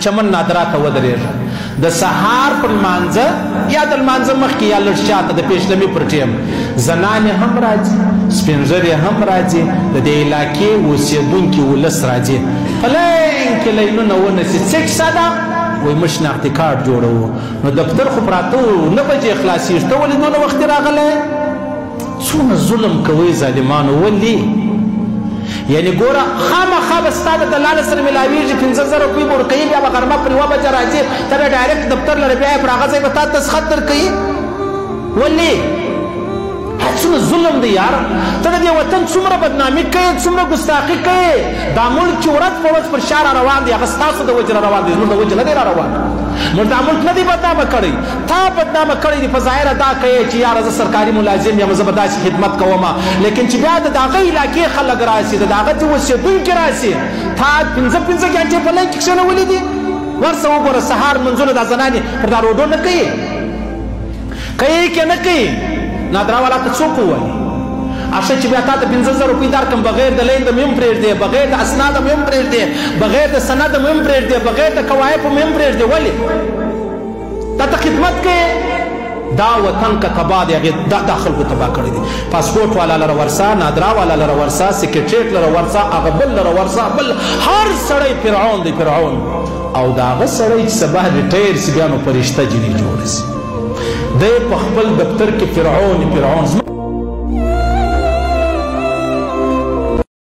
چمن نادرا ته ودرېږه د سهار پر لمانځه یا د لمانځه مخکې یا لږ شاته د پیشلمي پر ټیم زنانې هم راځي سپین ږیرې هم راځي د دې علاقې اوسېدونکي ولس راځي په لین کې لینونه ونیسي څه کیسه ده وایي موږ شناختي کارډ جوړوو نو دفتر خو پراته 9 بجې خلاصېږي ته ولې دونه وختي راغلی څومره ظلم کوئ ظالمانو ولې یعنی ګوره خامخا به ستا د دلال سره ملاویږي 15,000 روپۍ به ورکوي بیا به غرمه پر 1 بجه راځي ته به ډایرکټ دفتر لره بیا یې پر هغه ځای به تا تسخط درکوي ولې څومره ظلم دی یار ته د دې وطن څومره بدنامي کوې څومره ګستاخي کوې دا ملک چې ورځ په ورځ پر شا را روان دی هغه ستاسو د وجې را روان دی زموږ د وجې نه دی را روان موږ دا ملک نه دی بدنامه کړی تا بدنامه کړی دی په ظاهره دا کوې چې یاره زه سرکاري ملازم یم زه به داسې خدمت کوم لیکن چې بیا د هغه علاقې خلک راسي د هغه اوسېدونکي راسي تا 15 ګنټې په لین کې کښېنولي دي ورسه وګوره سهار منځونه دا زنانې پر دا روډو نه کوي کوي که نه کوي نادرا والا ته څوک ووایي اشه چې بیا تا ته 15,000 روپۍ درکړم بغیر د لین د مې هم پرېږدې بغیر د اسناد مې هم پرېږدې بغیر د سند مې هم پرېږدې بغیر د کوایفو مې هم پرېږدې ولې تا ته خدمت کوې دا وطن که تباه دی هغې دا خلکو تباه کړی دی پاسپورټ والا لره ورسه نادرا والا لره ورسه سکرټریټ لره ورسه هغه بل لره ورسه بل هر سړی فرعون دی فرعون او د هغه سړی چې سبا ریټایر سي بیا نو فرشته جنې جوړه سي دی په خپل دفتر کې فرعون